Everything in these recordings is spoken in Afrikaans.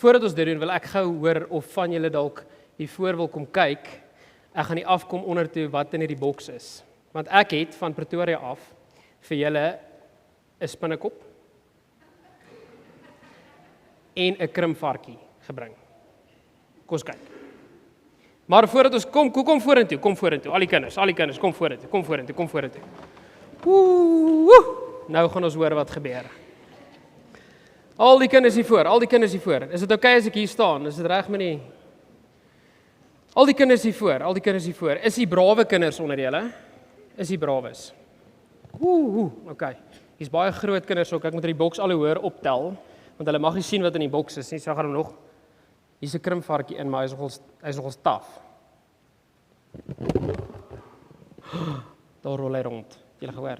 Voordat ons dit doen, wil ek gou hoor of van julle dalk hiervoor wil kom kyk. Ek gaan nie afkom onder toe wat in hierdie boks is. Want ek het van Pretoria af vir julle 'n spinnekop en 'n krimvarkie gebring. Kom ons kyk. Maar voordat ons kom vorentoe, al die kinders, kom vorentoe. Nou gaan ons hoor wat gebeur. Al die kinders hiervoor. Is dit oukei as ek hier staan? Is dit reg met die? Al die kinders hiervoor. Is die brawe kinders onder julle? Is die brawes? Okay. Hier's baie groot kinders ook. Ek moet die boks al hoe hoor optel, want hulle mag nie sien wat in die boks is nie. So gaan hom nog. Hier's 'n krimvarkie in, maar hy's nogal taaf. Daar rol hy rond. Julle gehoor?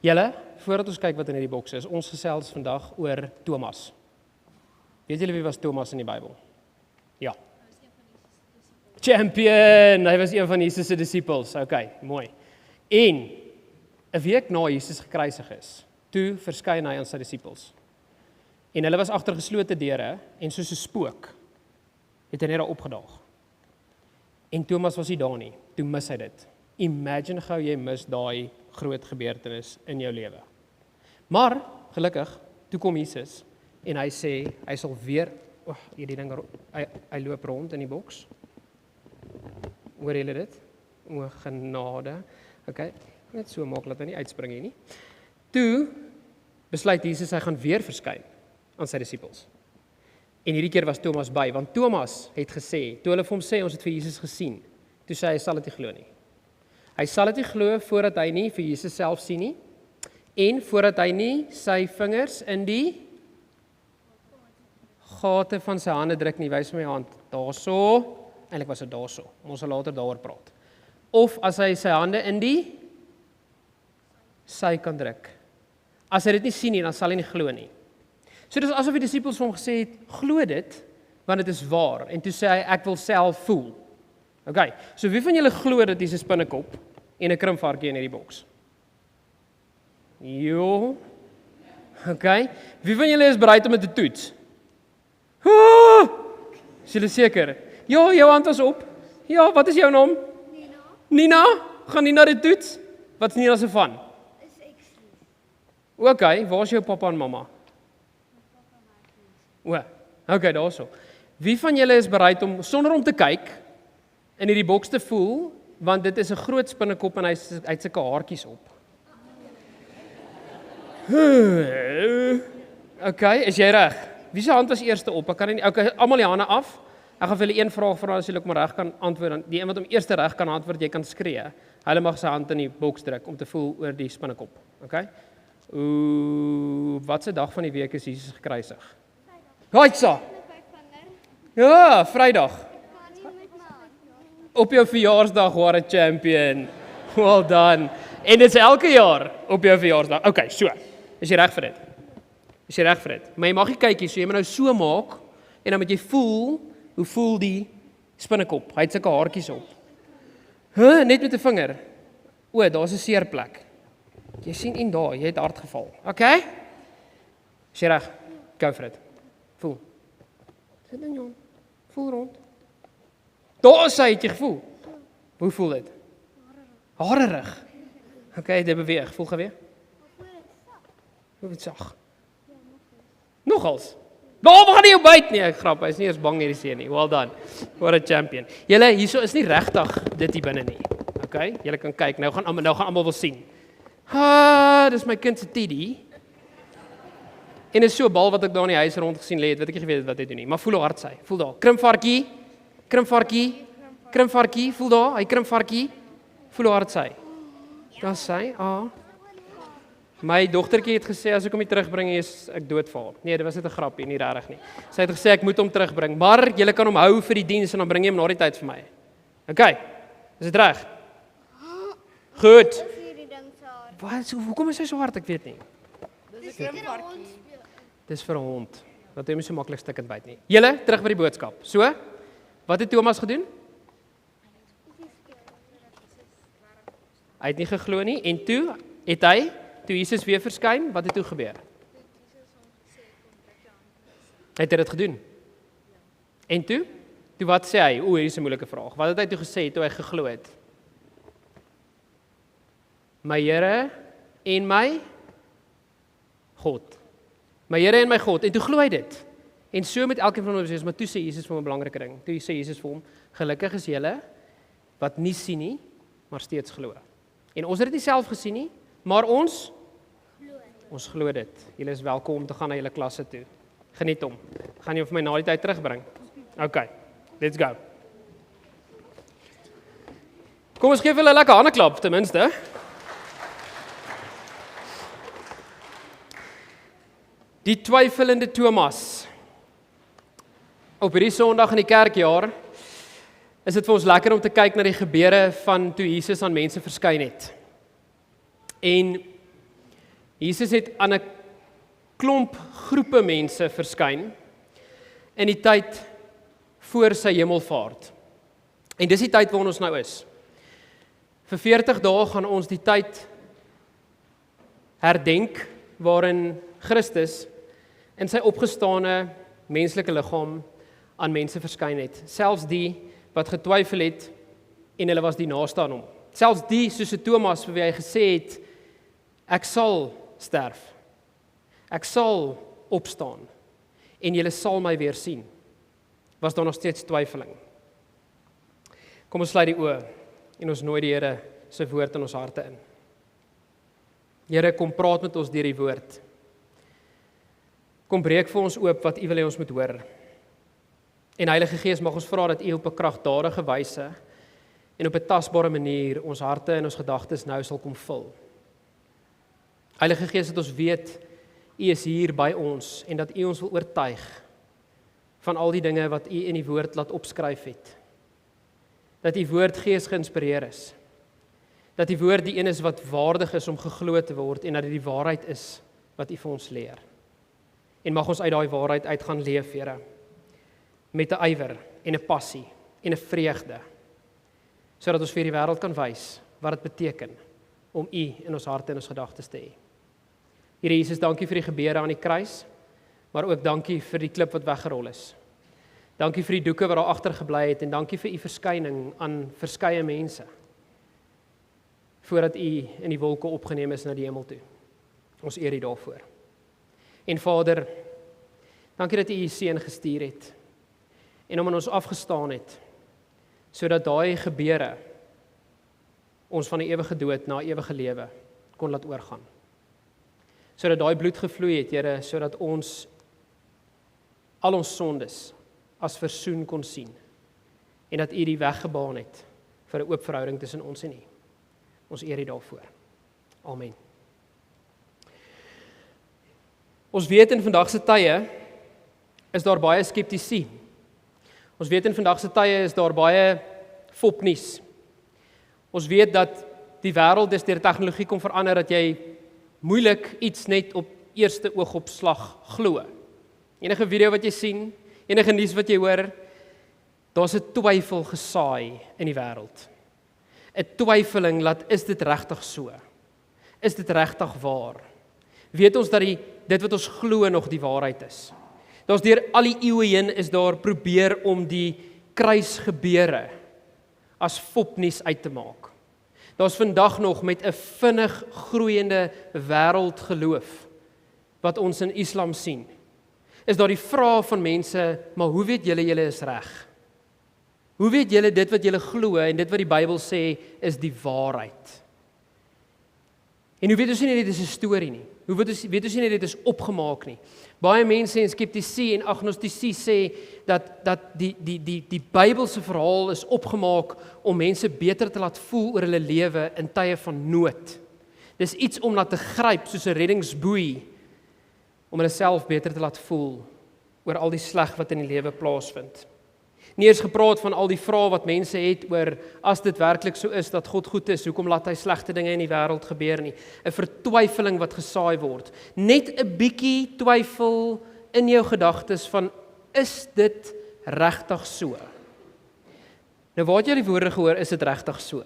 Julle, voordat ons kyk wat in hierdie boks is, ons gesels vandag oor Thomas. Weet julle wie was Thomas in die Bybel? Ja. Champion, hy was een van Jesus se disippels. Okay, mooi. En 'n week na Jesus gekruisig is, toe verskyn hy aan sy disippels. En hulle was agter geslote deure en soos 'n spook het hy net daar opgedaag. En Thomas was nie daar nie. Toe mis hy dit. Imagine gou jy mis daai groot gebeurtenis in jou lewe. Maar gelukkig, toe kom Jesus en hy sê hy sal weer hierdie ding hy loop rond in die boks. Hoor julle dit? O genade. Okay, net so maak dat hy nie uitspring hier nie. Toe besluit Jesus hy gaan weer verskyn aan sy disippels. En hierdie keer was Thomas by, want Thomas het gesê, toe hulle vir hom sê ons het vir Jesus gesien, toe sê hy sal dit nie glo nie. Hy sal dit nie glo voordat hy nie vir Jesus self sien nie en voordat hy nie sy vingers in die gate van sy hande druk nie. Wys my hand. Daarso. Eintlik was dit daarso. Ons sal later daaroor praat. Of as hy sy hande in die sy kan druk. As hy dit nie sien nie, dan sal hy nie glo nie. So dis asof die disippels vir hom gesê het, glo dit, want dit is waar. En toe sê hy, ek wil self voel. Okay, so wie van julle glo dat hier 'n spinnekop en 'n krimvarkie in hierdie boks? Jo. Okay, wie van julle is bereid om dit te toets? Is julle seker? Ja, jou hand is op. Ja, wat is jou naam? Nina? Gaan Nina dit toets? Wat is Nina se van? Is ek slim? Okay, waar is jou pappa en mamma? Okay, daarso. Wie van julle is bereid om, sonder om te kyk, in hierdie boks te voel, want dit is 'n groot spinnekop en hy het sulke haartjies op. Okay, is jy reg? Wie se hand was eerste op? Ek kan nie, okay, almal die hande af. Ek gaan vir julle een vraag vra as julle ook maar reg kan antwoord. Dan die een wat hom eerste reg kan antwoord, jy kan skree. Hulle mag sy hand in die boks druk om te voel oor die spinnekop. Okay? Wat se dag van die week is Jesus gekruisig? Haitsa. Ja, Vrydag. Op jou verjaarsdag, what a champion. Well done. En dit is elke jaar op jou verjaarsdag. Okay, so. Is jy reg vir dit? Maar jy mag nie kyk hier, so jy moet nou so maak en dan moet jy voel, hoe voel die spinnekop? Hy het sulke haartjies op. Net met 'n vinger. Daar's 'n seer plek. Jy sien en daar, jy het hard geval. Okay? Is jy reg? Go for it. Voel. Sit dan jong. Voel rond. Daar is hy, het jy gevoel? Hoe voel dit? Harerig. Okay, dit beweeg. Voel geweeg? Hoe dit sag. Nogals. Nou, we gaan nie jou byt nie. Ek grap, hy is nie eens bang hierdie seun nie. Well done. What a champion. Julle, hierso is nie regtig dit hier binne nie. Okay? Julle kan kyk. Nou gaan almal wil sien. Dis my kind se Teddy. En is so 'n bal wat ek daar in die huis rond gesien lê het, weet ek nie geweet wat hy doen nie. Maar voel hoe hard sy. Voel daar. Krimvarkie. Voel daar. Hy krimvarkie. Voel hoe hard sy. Daar sy. My dogtertjie het gesê as ek hom nie terugbring is ek doodval. Nee, dit was net 'n grapie, nie regtig nie. Sy het gesê ek moet hom terugbring, maar julle kan hom hou vir die diens en dan bring jy hom na die tyd vir my. Okay. Is dit reg? Goed. Hoekom is hy so hard? Ek weet nie. Dis vir 'n hond. Dat hy hom so maklik stikkend byt nie. Julle, terug by die boodskap. So, wat het Thomas gedoen? Hy het nie geglo nie en toe het hy toe Jesus weer verskyn, wat het toe gebeur? Het hy dit gedoen? En toe? Toe wat sê hy? Hier is 'n moeilike vraag. Wat het hy toe gesê toe hy geglo het? My Here en my God. My Here en my God. En toe glo hy dit. En so met elkeen van ons, maar toe sê Jesus vir hom 'n belangrike ding. Toe sê Jesus vir hom, gelukkig is julle wat nie sien nie, maar steeds glo. En ons het dit nie self gesien nie, maar ons glo dit. Julle is welkom om te gaan na julle klasse toe. Geniet hom. Gaan jy vir my na die tyd terugbring? Okay, let's go. Kom ons gee vir hulle 'n lekker handeklap ten minste. Die twyfelende Thomas. Op hierdie Sondag in die kerkjaar is dit vir ons lekker om te kyk na die gebeure van toe Jesus aan mense verskyn het. En Jesus het aan 'n klomp groepe mense verskyn in die tyd voor sy hemelvaart. En dis die tyd waarin ons nou is. Vir 40 dae gaan ons die tyd herdenk waarin Christus in sy opgestane menslike liggaam aan mense verskyn het. Selfs die wat getwyfel het en hulle was die naaste aan hom. Selfs die soos Thomas vir wie hy gesê het, ek sal sterf. Ek sal opstaan en julle sal my weer sien. Was daar nog steeds twyfeling? Kom ons sluit die oë en ons nooi die Here sy woord in ons harte in. Here, kom praat met ons deur die woord. Kom breek vir ons oop wat U wil hê ons moet hoor. En Heilige Gees, mag ons vra dat U op 'n kragtadige wyse en op 'n tasbare manier ons harte en ons gedagtes nou sal kom vul. Heilige Gees, dat ons weet U is hier by ons en dat U ons wil oortuig van al die dinge wat U in die woord laat opskryf het. Dat U woord Gees geïnspireer is. Dat U woord die een is wat waardig is om geglo te word en dat dit die waarheid is wat U vir ons leer. En mag ons uit daai waarheid uit gaan leef, Here, met 'n ywer en 'n passie en 'n vreugde, sodat ons vir die wêreld kan wys wat dit beteken om U in ons harte en ons gedagtes te hê. Here Jesus, dankie vir die gebeure aan die kruis, maar ook dankie vir die klip wat weggerol is. Dankie vir die doeke wat daar agtergebly het en dankie vir U verskyning aan verskeie mense, voordat U in die wolke opgeneem is na die hemel toe. Ons eer U daarvoor. En Vader, dankie dat U U seun gestuur het en om aan ons afgestaan het, sodat daai gebeure ons van die ewige dood na ewige lewe kon laat oorgaan. Sodat daai bloed gevloei het, Here, sodat ons al ons sondes as versoen kon sien en dat U die weg gebaan het vir 'n oop verhouding tussen ons en U. Ons eer U daarvoor. Amen. Ons weet in vandag se tye is daar baie skeptisie. Ons weet in vandag se tye is daar baie fopnuus. Ons weet dat die wêreld deur tegnologie kom verander dat jy moeilik iets net op eerste oogopslag glo. Enige video wat jy sien, enige nuus wat jy hoor, daar's 'n twyfel gesaai in die wêreld. 'n Twyfeling laat, is dit regtig so? Is dit regtig waar? Weet ons dat dit wat ons glo nog die waarheid is? Daar's deur al die eeue heen is daar probeer om die kruisgebeure as fopnuus uit te maak. Daar's vandag nog met 'n vinnig groeiende wêreldgeloof wat ons in Islam sien. Is daar die vraag van mense, maar hoe weet julle is reg? Hoe weet julle dit wat julle glo en dit wat die Bybel sê is die waarheid? En hoe weet ons nie dit is 'n storie nie? Hoe weet ons nie dit is opgemaak nie? Baie mense en skeptici en agnostici sê dat die Bybelse verhaal is opgemaak om mense beter te laat voel oor hulle lewe in tye van nood. Dis iets om na te gryp soos 'n reddingsboei om hulle self beter te laat voel oor al die sleg wat in die lewe plaasvind. Nie eens gepraat van al die vrae wat mense het oor as dit werklik so is dat God goed is, hoekom laat hy slegte dinge in die wêreld gebeur nie? 'n Vertwyfeling wat gesaai word. Net 'n bietjie twyfel in jou gedagtes van, is dit regtig so? Nou waar het jy die woorde gehoor, is dit regtig so?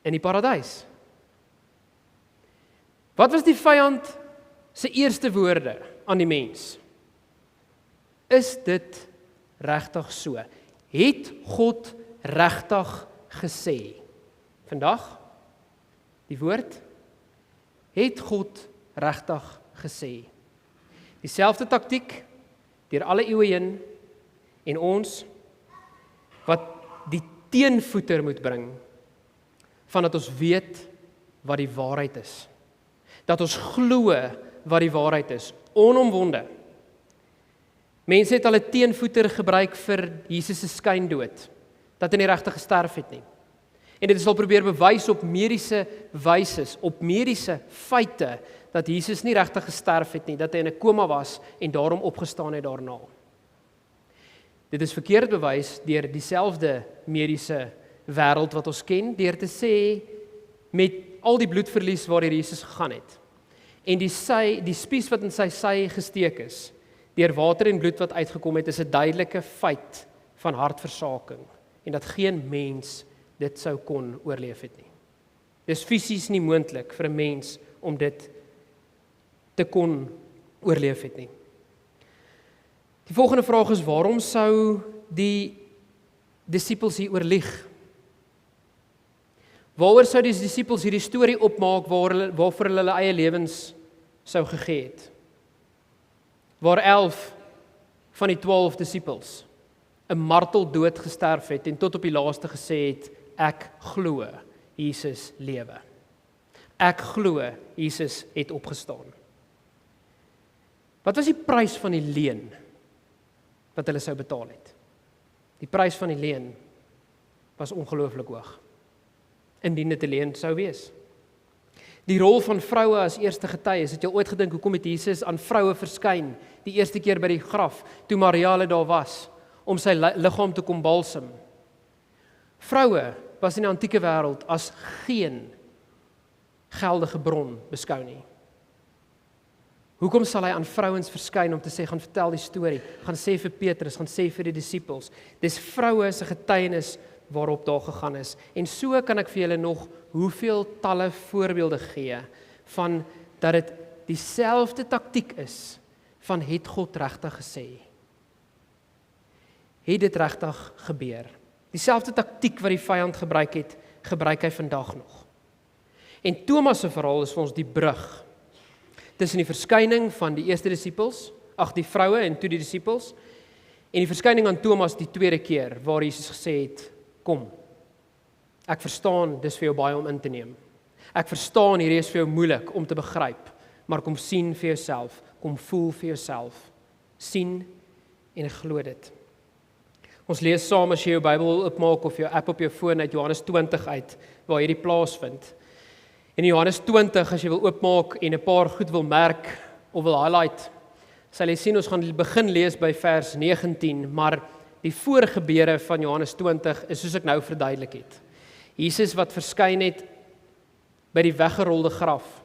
In die paradys. Wat was die vyand se eerste woorde aan die mens? Is dit regtig so? Het God regtig gesê? Vandag, die woord, het God regtig gesê? Dieselfde taktiek, deur alle eeue heen, en ons, wat die teenvoeter moet bring, van dat ons weet wat die waarheid is. Dat ons glo wat die waarheid is, onomwonde. Mense het al 'n teenvoeter gebruik vir Jesus se skyndood, dat hy nie regtig gesterf het nie. En dit is al probeer bewys op mediese wyses, op mediese feite, dat Jesus nie regtig gesterf het nie, dat hy in 'n koma was en daarom opgestaan het daarna. Dit is verkeerd bewys deur dieselfde mediese wêreld wat ons ken, deur te sê, met al die bloedverlies waar Jesus gegaan het, en die spies wat in sy sy gesteek is, deur water en bloed wat uitgekom het, is 'n duidelike feit van hartversaking, en dat geen mens dit sou kon oorleef het nie. Dis fisies nie moontlik vir 'n mens om dit te kon oorleef het nie. Die volgende vraag is, waarom sou die disippels hier oorlieg? Waaroor sou die disippels hierdie storie opmaak waarvoor hulle eie lewens sou gegee het? Waar 11 van die 12 disippels 'n marteldood gesterf het en tot op die laaste gesê het, ek glo Jesus lewe. Ek glo Jesus het opgestaan. Wat was die prys van die leen wat hulle sou betaal het? Die prys van die leen was ongelooflik hoog, indien dit 'n leen sou wees. Die rol van vroue as eerste getuies, het jy ooit gedink, hoekom het Jesus aan vroue verskyn, die eerste keer by die graf, toe Maria daar was, om sy liggaam te kom balsem? Vroue was in die antieke wêreld as geen geldige bron beskou nie. Hoekom sal hy aan vrouens verskyn om te sê, gaan vertel die storie, gaan sê vir Petrus, gaan sê vir die disippels? Dis vroue se getuienis waarop daar gegaan is. En so kan ek vir julle nog hoeveel talle voorbeelde gee van dat dit dieselfde taktiek is van het God regtig gesê? Het dit regtig gebeur? Dieselfde taktiek wat die vyand gebruik het, gebruik hy vandag nog. En Thomas se verhaal is vir ons die brug tussen die verskyning van die eerste disippels, die vroue en toe die disippels, en die verskyning aan Thomas die tweede keer, waar Jesus gesê het, kom, ek verstaan, dis vir jou baie om in te neem. Ek verstaan, hierdie is vir jou moeilik om te begryp, maar kom sien vir jouself, kom voel vir jouself, sien en glo dit. Ons lees saam as jy jou Bybel opmaak of jou app op jou foon uit Johannes 20 uit, waar hierdie plaasvind. In Johannes 20, as jy wil oopmaak en 'n paar goed wil merk of wil highlight, sal jy sien ons gaan begin lees by vers 19, maar die voorgebeure van Johannes 20 is soos ek nou verduidelik het. Jesus wat verskyn het by die weggerolde graf,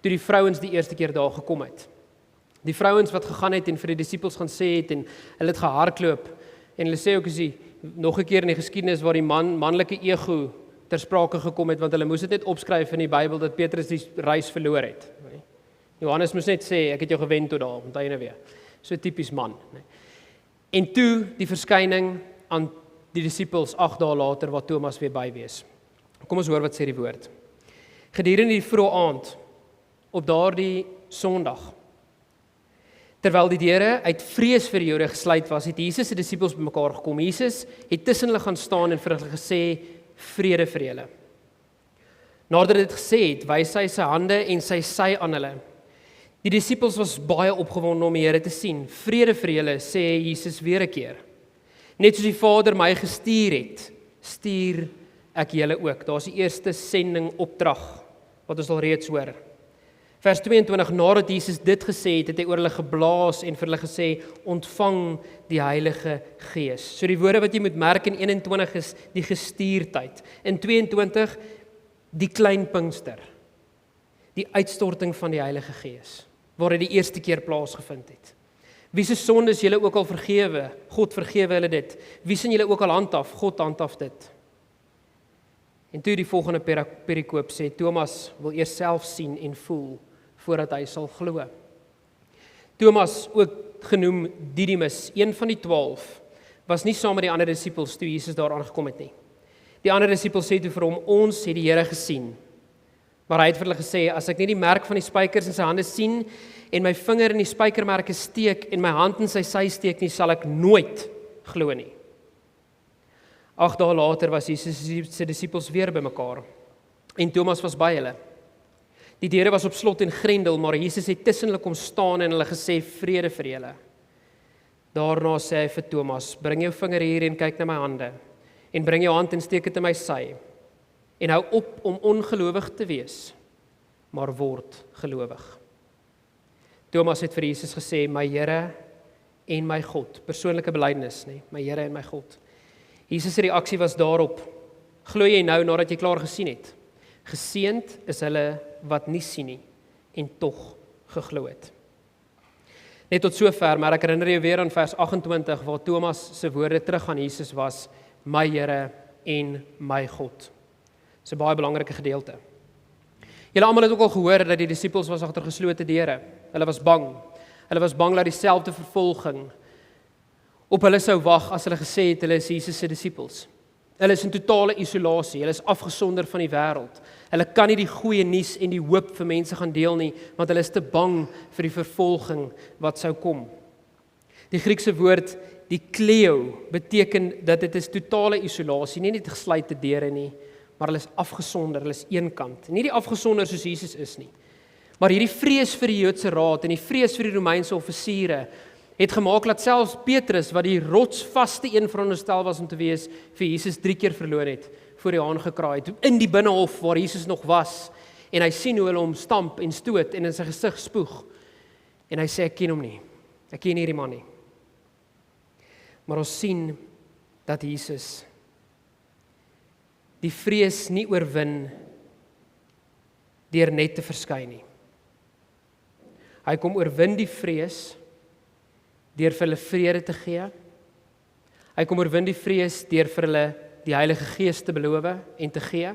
toe die vrouens die eerste keer daar gekom het. Die vrouens wat gegaan het en vir die disippels gaan sê het en hulle het gehardloop, en hulle sê ook as jy nog 'n keer in die geskiedenis waar die manlike ego ter sprake gekom het, want hulle moes dit net opskryf in die Bybel dat Petrus die reis verloor het. Johannes moes net sê, ek het jou gewen tot daar, onthou jy weer. So tipies man. En toe die verskyning aan die disippels 8 dae later, wat Thomas weer by wees. Kom ons hoor wat sê die woord. Gedurende die vroeë aand, op daardie Sondag, terwyl die deure uit vrees vir die Jode gesluit was, het Jesus se disippels bymekaar gekom. Jesus het tussen hulle gaan staan en vir hulle gesê, vrede vir julle. Nadat dit gesê het, wys hy sy hande en sy sy aan hulle. Die disippels was baie opgewonde om die Here te sien. Vrede vir julle, sê Jesus weer 'n keer. Net soos die Vader my gestuur het, stuur ek julle ook. Daar's die eerste sending opdrag wat ons al reeds hoor. Vers 22, nadat Jesus dit gesê het, het hy oor hulle geblaas en vir hulle gesê, ontvang die Heilige Gees. So die woorde wat jy moet merk in 21 is die gestuurdheid. In 22, die klein Pinkster, die uitstorting van die Heilige Gees, waar dit die eerste keer plaasgevind het. Wie se sondes julle ook al vergewe, God vergewe hulle dit. Wie sien julle ook al handhaf, God handhaf dit. En toe die volgende perikoop sê, Thomas wil eers self sien en voel, voordat hy sal glo. Thomas, ook genoem Didymus, een van die 12, was nie saam met die ander disippels toe Jesus daar aangekom het nie. Die ander disippels sê toe vir hom, ons het die Here gesien. Maar hy het vir hulle gesê, as ek nie die merk van die spykers in sy hande sien, en my vinger in die spykermerke steek, en my hand in sy sy steek nie, sal ek nooit glo nie. 8 dae later was Jesus se disippels weer bymekaar, en Thomas was by hulle. Die deure was op slot en grendel, maar Jesus het tussen hulle kom staan en hulle gesê, vrede vir julle. Daarna sê hy vir Thomas, bring jou vinger hier en kyk na my hande, en bring jou hand en steek dit in my sy, en hou op om ongelowig te wees, maar word gelowig. Thomas het vir Jesus gesê, my Here en my God, persoonlike belydenis, nee, my Here en my God. Jesus se reaksie was daarop, glo jy nou nadat jy klaar gesien het? Geseënd is hulle wat nie sien nie, en tog geglo het. Net tot sover, maar ek herinner jou weer aan vers 28, waar Thomas se woorde terug aan Jesus was, my Here en my God. Dis 'n baie belangrike gedeelte. Julle almal het ook al gehoor dat die disippels was agter geslote deure. Hulle was bang. Hulle was bang dat dieselfde vervolging op hulle sou wag as hulle gesê het hulle is Jesus se disippels. Hulle is in totale isolasie, hulle is afgesonder van die wêreld. Hulle kan nie die goeie nuus en die hoop vir mense gaan deel nie, want hulle is te bang vir die vervolging wat sou kom. Die Griekse woord dikleo beteken dat dit is totale isolasie, nie net gesluite deure nie, maar hulle is afgesonder, hulle is eenkant. Nie die afgesonder soos Jesus is nie. Maar hierdie vrees vir die Joodse raad en die vrees vir die Romeinse offisiere het gemaak dat selfs Petrus, wat die rotsvaste een veronderstel was om te wees, vir Jesus 3 keer verloor het, voor die haan gekraai het, in die binnehof waar Jesus nog was, en hy sien hoe hulle hom stamp en stoot en in sy gesig spoeg, en hy sê, ek ken hom nie, ek ken hierdie man nie. Maar ons sien dat Jesus die vrees nie oorwin deur net te verskyn nie. Hy kom oorwin die vrees deur vir hulle vrede te gee. Hy kom oorwin die vrees deur vir hulle die Heilige Gees te beloof en te gee.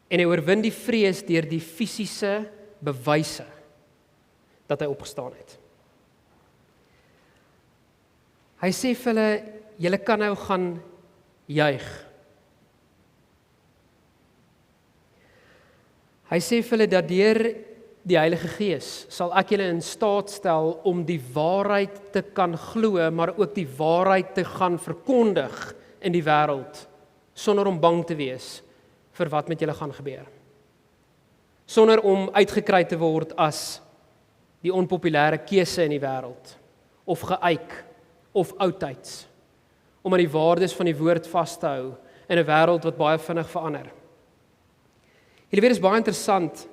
En hy oorwin die vrees deur die fisiese bewyse dat hy opgestaan het. Hy sê vir hulle, julle kan nou gaan juig. Hy sê vir hulle dat deur die Heilige Gees sal ek julle in staat stel om die waarheid te kan glo, maar ook die waarheid te gaan verkondig in die wêreld, sonder om bang te wees vir wat met julle gaan gebeur. Sonder om uitgekry te word as die onpopulêre keuse in die wêreld, of geëik, of oudtyds, om aan die waardes van die woord vas te hou in 'n wêreld wat baie vinnig verander. Julle weet, is baie interessant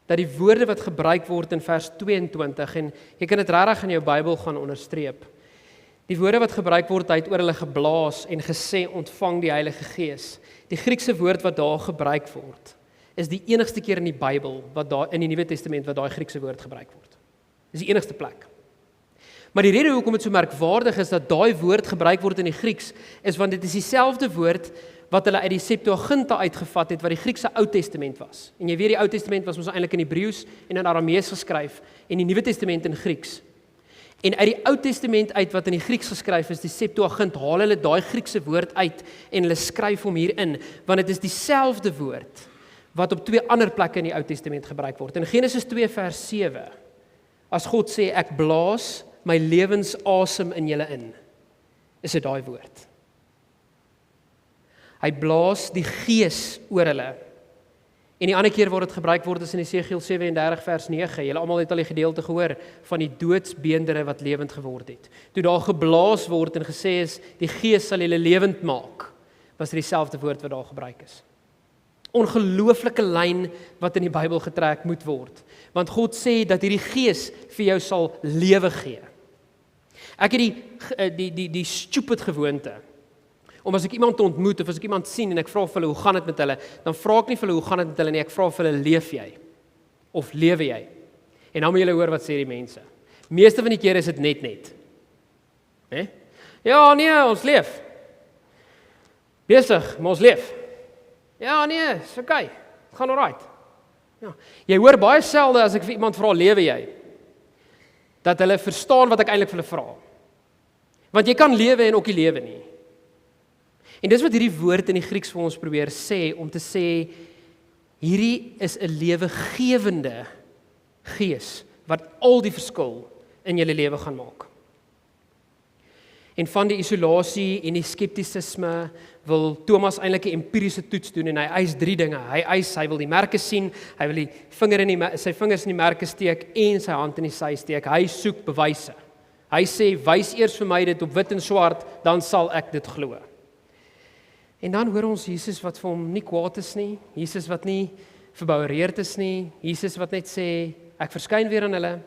dat die woorde wat gebruik word in vers 22, en jy kan dit regtig in jou Bybel gaan onderstreep, die woorde wat gebruik word, hy het oor hulle geblaas en gesê, ontvang die Heilige Gees. Die Griekse woord wat daar gebruik word, is die enigste keer in die Bybel, wat daar in die Nuwe Testament, wat daai Griekse woord gebruik word. Dis die enigste plek. Maar die rede hoekom dit so merkwaardig is dat daai woord gebruik word in die Grieks, is want dit is dieselfde woord wat hulle uit die Septuaginta uitgevat het, wat die Griekse Ou Testament was. En jy weet, die Ou Testament was mos eintlik in Hebreëus en in Aramees geskryf, en die Nuwe Testament in Grieks. En uit die Ou Testament uit wat in die Grieks geskryf is, die Septuagint, haal hulle daai Griekse woord uit en hulle skryf hom hier in, want dit is dieselfde woord wat op 2 ander plekke in die Ou Testament gebruik word. In Genesis 2 vers 7, as God sê, ek blaas my lewensasem in julle in, is dit daai woord. Hy blaas die gees oor hulle. En die ander keer waar dit gebruik word is in Esegiel 37 vers 9. Julle almal het al die gedeelte gehoor van die doodsbeendere wat lewend geword het. Toe daar geblaas word en gesê is, die gees sal julle lewend maak, was dit dieselfde woord wat daar gebruik is. Ongelooflike lyn wat in die Bybel getrek moet word. Want God sê dat hierdie gees vir jou sal lewe gee. Ek het die stupid gewoonte, om as ek iemand ontmoet, of as ek iemand sien, en ek vra vir hulle, hoe gaan dit met hulle, dan vra ek nie vir hulle, hoe gaan dit met hulle nie, ek vra vir hulle, leef jy? Of lewe jy? En dan moet julle hoor wat sê die mense. Meeste van die keer is dit net. Ja, nee, ons leef. Besig, maar ons leef. Ja, nee, is okay, het gaan alright. Ja. Jy hoor baie selde as ek vir iemand vra, lewe jy? dat hulle verstaan wat ek eintlik vir hulle vra. Want jy kan lewe en ook nie lewe nie. En dis wat hierdie woord in die Grieks vir ons probeer sê, om te sê, hierdie is 'n lewegewende gees, wat al die verskil in julle lewe gaan maak. En van die isolasie en die skeptisisme wil Thomas eintlik 'n empiriese toets doen en hy eis 3 dinge. Hy wil die merke sien, hy wil sy vingers in die merke steek en sy hand in die sy steek. Hy soek bewyse. Hy sê, wys eers vir my dit op wit en swart, dan sal ek dit glo. En dan hoor ons Jesus wat vir hom nie kwaad is nie, Jesus wat nie verboureerd is nie, Jesus wat net sê, ek verskyn weer aan hulle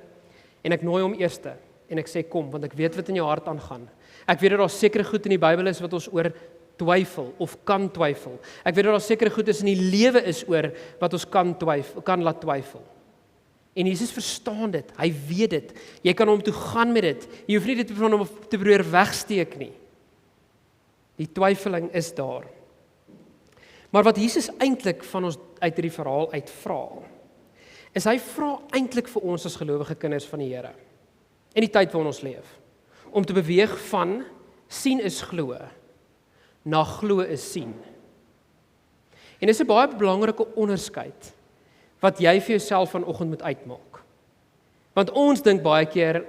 en ek nooi hom eerste en ek sê kom, want ek weet wat in jou hart aangaan. Ek weet dat daar sekere goed in die Bybel is wat ons oor twyfel of kan twyfel. Ek weet dat daar sekere goed is in die lewe is oor wat ons kan laat twyfel. En Jesus verstaan dit, hy weet dit. Jy kan hom toe gaan met dit. Jy hoef nie dit van hom te probeer wegsteek nie. Die twyfeling is daar. Maar wat Jesus eintlik van ons uit hierdie verhaal uitvra, is hy vra eintlik vir ons as gelowige kinders van die Here, in die tyd waarin ons leef, om te beweeg van sien is glo, na glo is sien. En dis 'n baie belangrike onderskeid, wat jy vir jouself vanoggend moet uitmaak. Want ons dink baie keer,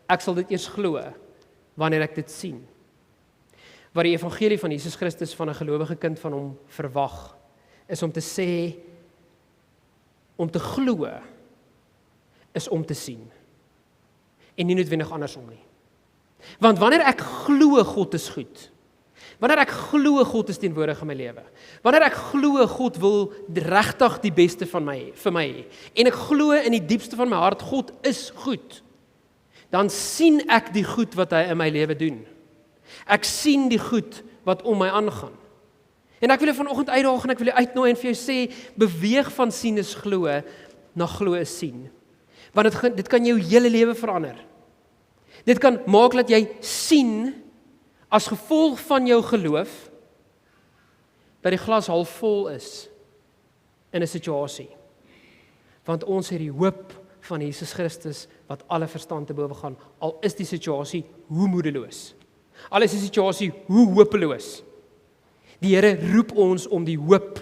ek sal dit eers glo, wanneer ek dit sien. Wat die evangelie van Jesus Christus van 'n gelowige kind van hom verwag, is om te sê, om te glo, is om te sien. En nie noodwendig andersom nie. Want wanneer ek glo God is goed, wanneer ek glo God is teenwoordig in my lewe, wanneer ek glo God wil regtig die beste vir my hê, en ek glo in die diepste van my hart God is goed, dan sien ek die goed wat hy in my lewe doen. Ek sien die goed wat om my aangaan. En ek wil jou vanoggend uitdaag en ek wil jou uitnooi en vir jou sê, beweeg van sien is glo, na glo is sien. Want dit kan jou hele lewe verander. Dit kan maak dat jy sien, as gevolg van jou geloof, dat die glas half vol is in 'n situasie. Want ons het die hoop van Jesus Christus wat alle verstand te bowe gaan, al is die situasie hoe moedeloos. Al is die situasie hoe hopeloos. Die Here roep ons om die hoop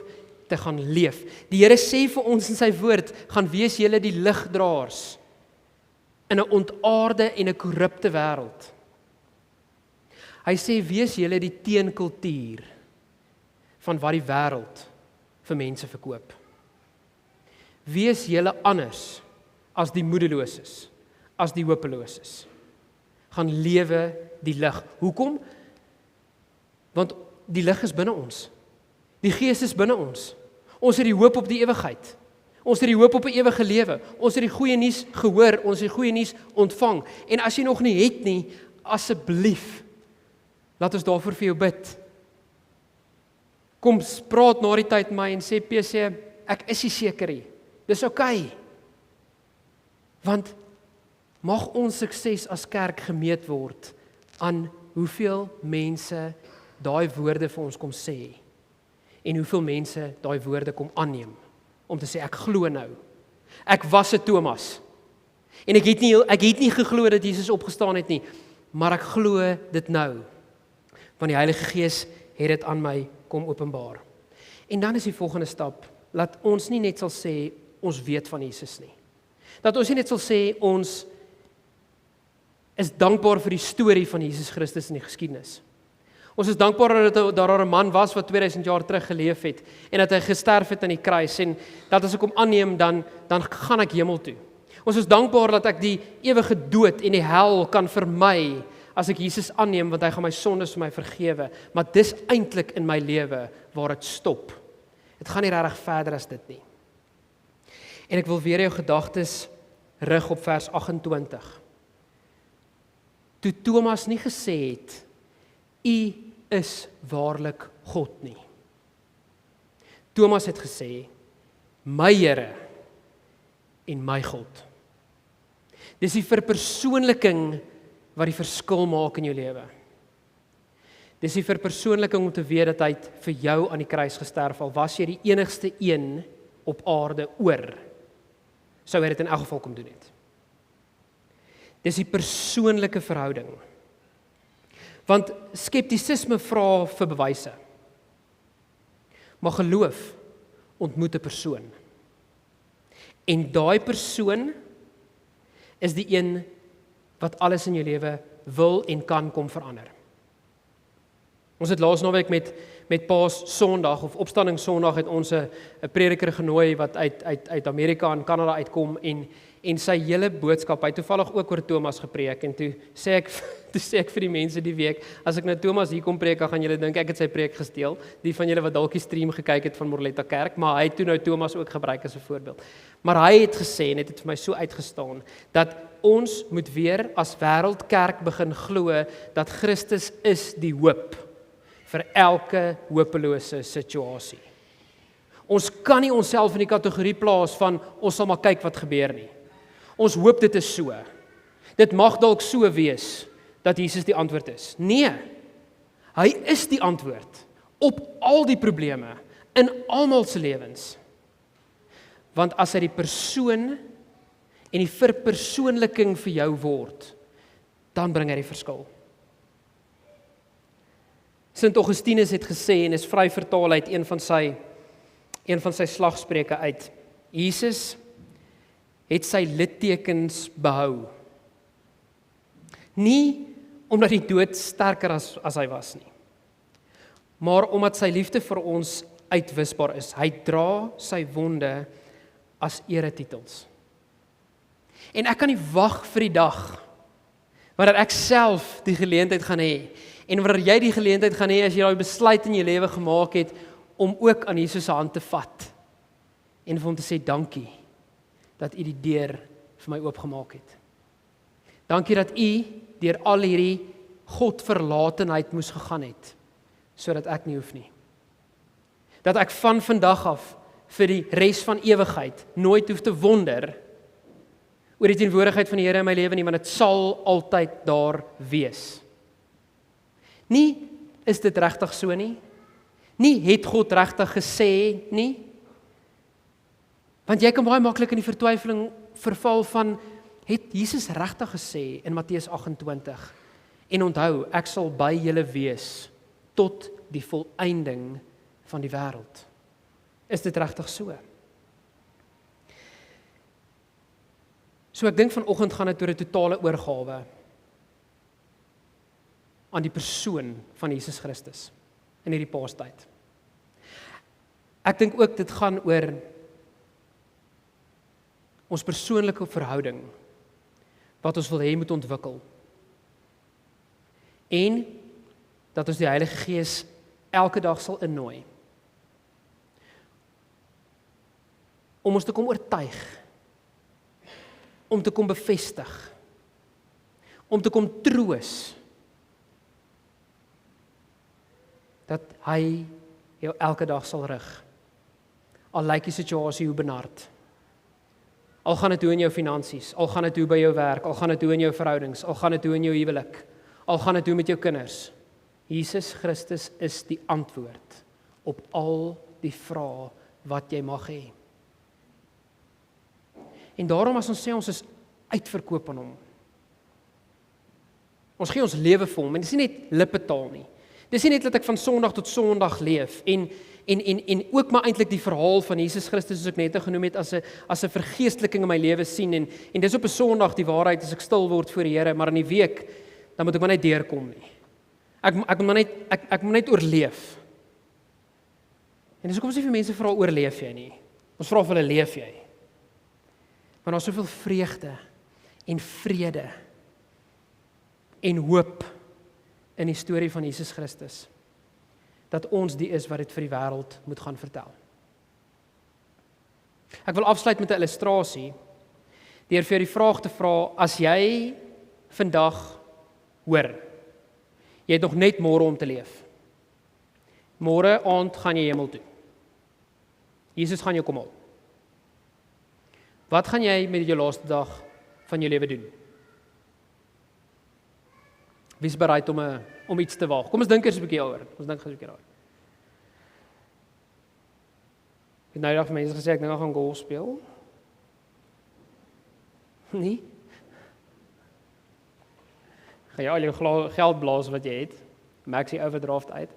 te gaan leef. Die Here sê vir ons in sy woord, gaan wees julle die ligdraers in 'n ontaarde en 'n korrupte wêreld. Hy sê, wees julle die teenkultuur van wat die wêreld vir mense verkoop. Wees julle anders as die moedeloses, as die hopeloses. Gaan lewe die lig. Hoekom? Want die lig is binne ons. Die Gees is binne ons. Ons het die hoop op die ewigheid. Ons het die hoop op 'n ewige lewe. Ons het die goeie nuus gehoor, ons het die goeie nuus ontvang. En as jy nog nie het nie, asseblief, laat ons daarvoor vir jou bid. Kom praat na die tyd met my en sê, PC, ek is nie seker nie. Dis oukei. Want mag ons sukses as kerk gemeet word aan hoeveel mense daai woorde vir ons kom sê en hoeveel mense daai woorde kom aanneem om te sê ek glo nou. Ek was 'n Thomas en ek het nie geglo dat Jesus opgestaan het nie, maar ek glo dit nou. Want die Heilige Gees het dit aan my kom openbaar. En dan is die volgende stap, laat ons nie net sal sê ons weet van Jesus nie. Dat ons nie net sal sê ons is dankbaar vir die storie van Jesus Christus in die geskiedenis. Ons is dankbaar dat daar 'n man was wat 2000 jaar terug geleef het en dat hy gesterf het aan die kruis en dat as ek hom aanneem dan gaan ek hemel toe. Ons is dankbaar dat ek die ewige dood en die hel kan vermy as ek Jesus aanneem want hy gaan my sondes vir my vergewe, maar dis eintlik in my lewe waar dit stop. Dit gaan nie regtig verder as dit nie. En ek wil weer jou gedagtes rig op vers 28. Toe Thomas nie gesê het, U is waarlik God nie. Thomas het gesê, my Here en my God. Dis die verpersoonliking wat die verskil maak in jou lewe. Dis die verpersoonliking om te weet dat hy vir jou aan die kruis gesterf, al was jy die enigste een op aarde oor, sou hy dit in elk geval kom doen het. Dis die persoonlike verhouding. Want skeptisisme vra vir bewyse. Maar geloof ontmoet 'n persoon. En daai persoon is die een wat alles in jou lewe wil en kan kom verander. Ons het laas naweek met Paas Sondag of Opstanding Sondag het ons 'n prediker genooi wat uit Amerika en Kanada uitkom en sy hele boodskap, hy het toevallig ook oor Thomas gepreek en toe sê ek vir die mense die week, as ek nou Thomas hier kom preek, gaan julle dink ek het sy preek gesteel, die van julle wat dalk die stream gekyk het van Morletta Kerk, maar hy het toe nou Thomas ook gebruik as 'n voorbeeld. Maar hy het gesê, en dit het vir my so uitgestaan, dat ons moet weer as wêreldkerk begin glo dat Christus is die hoop vir elke hopelose situasie. Ons kan nie onsself in die kategorie plaas van ons sal maar kyk wat gebeur nie. Ons hoop dit is so. Dit mag dalk so wees dat Jesus die antwoord is. Nee, hy is die antwoord op al die probleme in almal se lewens. Want as hy die persoon en die verpersoonliking vir jou word, dan bring hy die verskil. Sint Augustinus het gesê, en is vry vertaal uit een van sy slagspreuke uit, Jesus het sy littekens behou. Nie omdat die dood sterker as hy was nie, maar omdat sy liefde vir ons uitwisbaar is. Hy dra sy wonde as eretitels. En ek kan nie wag vir die dag wanneer ek self die geleentheid gaan hê en wanneer jy die geleentheid gaan hê as jy daai besluit in jou lewe gemaak het om ook aan Jesus se hand te vat en vir hom te sê dankie dat u die deur vir my oopgemaak het. Dankie dat u deur al hierdie Godverlatenheid moes gegaan het sodat ek nie hoef nie. Dat ek van vandag af vir die res van ewigheid nooit hoef te wonder oor die teenwoordigheid van die Here in my lewe nie, want dit sal altyd daar wees. Nie is dit regtig so nie. Nie het God regtig gesê nie. Want jy kan baie maklik in die vertwyfeling verval van, het Jesus regtig gesê in Matteus 28? En onthou, ek sal by julle wees tot die volëinding van die wêreld. Is dit regtig so? So ek dink vanoggend gaan dit oor 'n totale oorgawe aan die persoon van Jesus Christus in hierdie Paastyd. Ek dink ook dit gaan oor ons persoonlike verhouding wat ons wil hê moet ontwikkel. En dat ons die Heilige Gees elke dag sal innooi om ons te kom oortuig, om te kom bevestig, om te kom troos dat hy jou elke dag sal rig. Al lyk die situasie hoe benard. Al gaan dit hoe in jou finansies, al gaan dit hoe by jou werk, al gaan dit hoe in jou verhoudings, al gaan dit hoe in jou huwelik, al gaan dit hoe met jou kinders. Jesus Christus is die antwoord op al die vrae wat jy mag hê. En daarom as ons sê ons is uitverkoop aan hom. Ons gee ons lewe vir hom en dit is nie net lippetaal nie. Dis nie net dat ek van Sondag tot Sondag leef en ook maar eintlik die verhaal van Jesus Christus soos ek net genoem het as 'n vergeesteliking in my lewe sien en dis op 'n Sondag die waarheid as ek stil word voor die Here, maar in die week dan moet ek maar net deurkom nie. Ek moet net oorleef. En dis hoekom ons nie vir mense vra oorleef jy nie. Ons vra vir hulle leef jy. Want daar is soveel vreugde en vrede en hoop in die storie van Jesus Christus, dat ons die is wat dit vir die wêreld moet gaan vertel. Ek wil afsluit met 'n illustrasie, deur vir die vraag te vra, as jy vandag hoor, jy het nog net môre om te leef. Môre aand gaan jy hemel toe. Jesus gaan jou kom haal. Wat gaan jy met jou laaste dag van jou lewe doen? Wie is bereid om iets te waag? Kom ons dink eers 'n bietjie daaroor. Ek het nou eendag vir mense gesê ek dink ek gaan golf speel. Nee. Gaan jy al jou geld blaas wat jy het, maak die overdraft uit.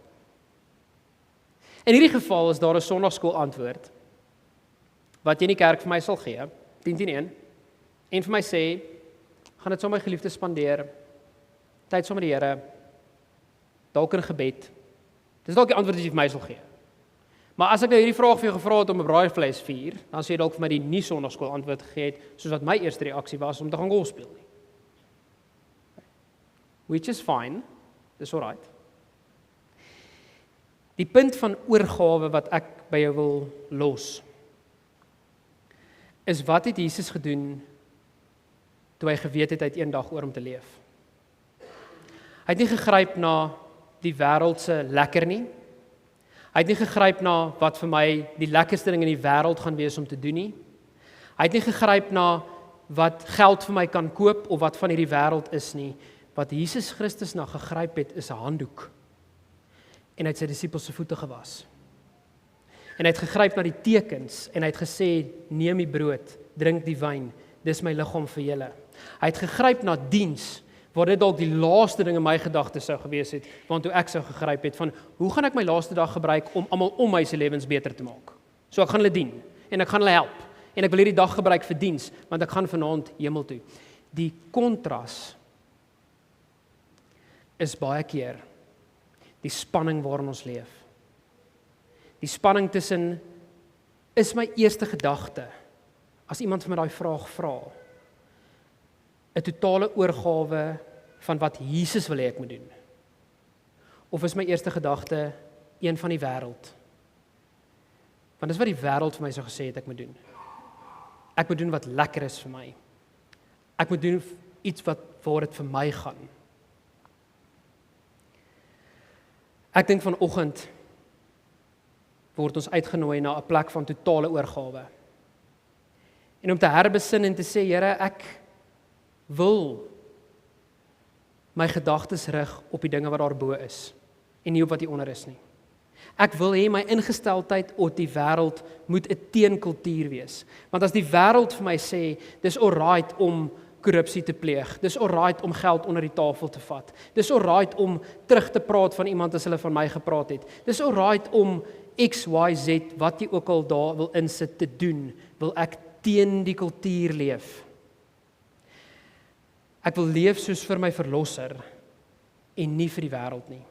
In hierdie geval is daar 'n sonnaarskool antwoord, wat jy in die kerk vir my sal gee, 10-10-1, en vir my sê, gaan dit saam met my geliefdes spandeer, tyd saam met die Here, dalk in gebed. Dis dalk die antwoord wat jy vir my sal gee. Maar as ek nou hierdie vraag vir jou gevra het om 'n braaivleis vier, dan sê jy dalk vir my die nie sonnaarskool antwoord gegee het, soos wat my eerste reaksie was om te gaan golf speel nie. Which is fine, dis alright. Die punt van oorgawe wat ek by jou wil los, is wat het Jesus gedoen toe hy geweet het hy het eendag oor om te leef. Hy het nie gegryp na die wêreld se lekker nie. Hy het nie gegryp na wat vir my die lekkerste ding in die wêreld gaan wees om te doen nie. Hy het nie gegryp na wat geld vir my kan koop of wat van hierdie wêreld is nie. Wat Jesus Christus na gegryp het is 'n handdoek. En hy het sy disippels se voete gewas. En hy het gegryp na die tekens en hy het gesê, neem die brood, drink die wyn, dis my liggaam vir julle. Hy het gegryp na diens, waar dit dalk die laaste ding in my gedagtes sou gewees het, want toe ek sou gegryp het van, hoe gaan ek my laaste dag gebruik om almal om my se lewens beter te maak? So ek gaan hulle dien, en ek gaan hulle help, en ek wil hierdie dag gebruik vir diens, want ek gaan vanaand hemel toe. Die kontras is baie keer die spanning waarin ons leef. Die spanning tussen, is my eerste gedagte, as iemand vir my daai vraag vra, 'n totale oorgawe van wat Jesus wil hê ek moet doen? Of is my eerste gedagte een van die wêreld? Want dis wat die wêreld vir my so gesê het ek moet doen. Ek moet doen wat lekker is vir my. Ek moet doen iets waar dit vir my gaan. Ek dink vanoggend word ons uitgenooi na 'n plek van totale oorgawe. En om te herbesin en te sê, Here, ek wil my gedagtes rig op die dinge wat daarbo is en nie op wat hier onder is nie. Ek wil hê my ingesteldheid op die wêreld moet 'n teenkultuur wees. Want as die wêreld vir my sê, dis alright om korrupsie te pleeg, dis alright om geld onder die tafel te vat, dis alright om terug te praat van iemand as hulle van my gepraat het, dis alright om X, Y, Z, wat jy ook al daar wil insit te doen, wil ek teen die kultuur leef. Ek wil leef soos vir my verlosser en nie vir die wêreld nie.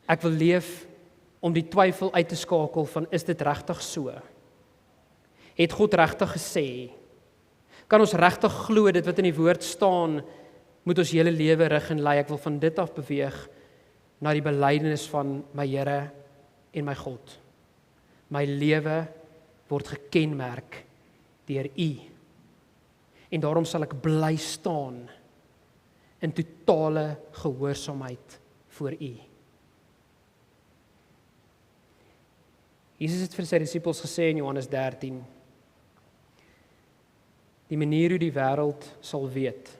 Ek wil leef om die twyfel uit te skakel van, is dit regtig so? Het God regtig gesê? Kan ons regtig glo dit wat in die woord staan, moet ons hele lewe rig en lei? Ek wil van dit af beweeg na die belydenis van my Here en my God. My lewe word gekenmerk deur U. En daarom sal ek bly staan in totale gehoorsaamheid voor U. Jesus het vir sy disippels gesê in Johannes 13, die manier hoe die wêreld sal weet,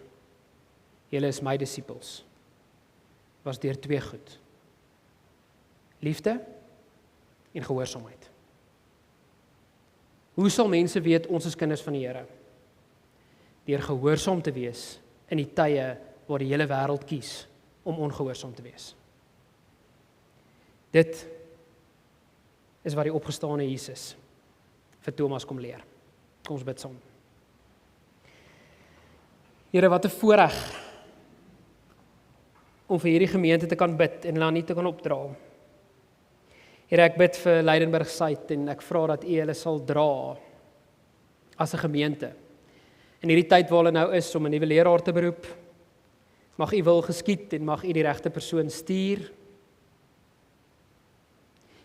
julle is my disippels, was deur 2 goed. Liefde en gehoorsaamheid. Hoe sal mense weet ons is kinders van die Here? Deur gehoorsaam te wees in die tye waar die hele wêreld kies om ongehoorsaam te wees. Dit is wat die opgestane Jesus vir Thomas kom leer. Kom ons bid saam. Here, wat 'n voorreg om vir hierdie gemeente te kan bid en hulle nie te kan opdra. Here, ek bid vir Lydenburg Suid en ek vra dat U hulle sal dra as 'n gemeente. In hierdie tyd waar hulle nou is om 'n nuwe leraar te beroep, mag U wil geskied en mag U die regte persoon stuur.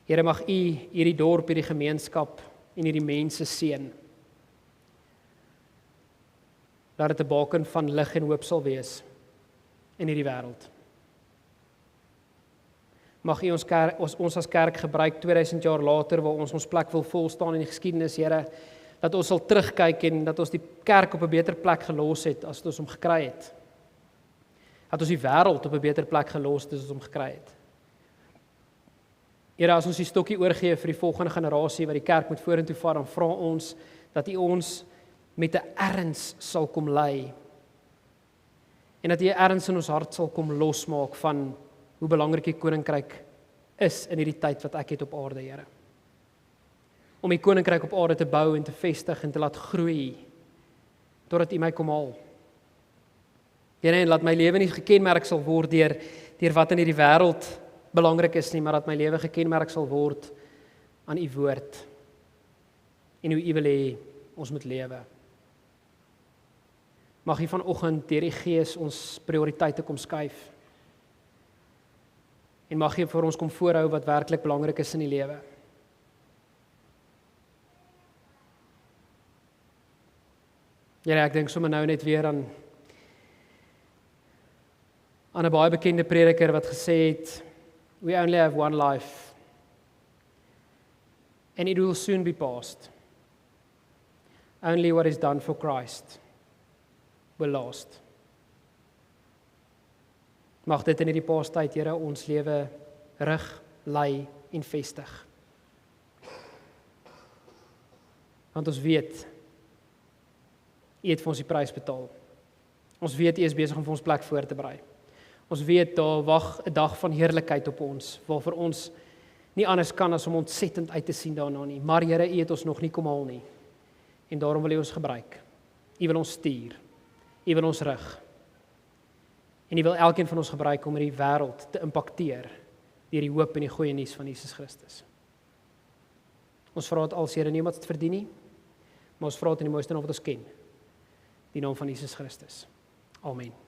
Here, mag U hierdie dorp, hierdie gemeenskap en hierdie mense seën. Dat dit 'n baken van lig en hoop sal wees in hierdie wêreld. Mag U ons as kerk gebruik 2000 jaar later waar ons plek wil vol staan in die geskiedenis, Here, dat ons sal terugkyk en dat ons die kerk op 'n beter plek gelos het as wat ons hom gekry het. Dat ons die wêreld op 'n beter plek gelos het as ons hom gekry het. Here, as ons die stokkie oorgee vir die volgende generasie wat die kerk moet vorentoe vat, dan vra ons dat U ons met 'n erns sal kom lei. En dat U erns in ons hart sal kom losmaak van hoe belangrik U koninkryk is in hierdie tyd wat ek het op aarde, Here. Om U koninkryk op aarde te bou en te vestig en te laat groei, totdat U my kom haal. Here, en laat my lewe nie gekenmerk sal word deur wat in hierdie wêreld belangrik is nie, maar dat my lewe gekenmerk sal word aan U woord en hoe U wil hê ons moet lewe. Mag U vanoggend deur die Gees ons prioriteite kom skuif. En mag U vir ons kom voorhou wat werklik belangrik is in die lewe. Ja, ek dink sommer nou net weer aan 'n baie bekende prediker wat gesê het, we only have one life and it will soon be past. Only what is done for Christ will last. Mag dit in hierdie paastyd, Here, ons lewe rig, lei en vestig. Want ons weet, U het vir ons die prys betaal. Ons weet U is besig om vir ons plek voor te berei. Ons weet daar wag 'n dag van heerlikheid op ons, waarvoor ons nie anders kan as om ontsettend uit te sien daarna nie. Maar Here, U het ons nog nie kom haal nie. En daarom wil U ons gebruik. U wil ons stuur. U wil ons rig. En U wil elkeen van ons gebruik om hierdie wêreld te impakteer deur die hoop en die goeie nuus van Jesus Christus. Ons vra dit als Here, nie omdat dit verdien nie, maar ons vra dit in die mooiste naam wat ons ken. Die naam van Jesus Christus. Amen.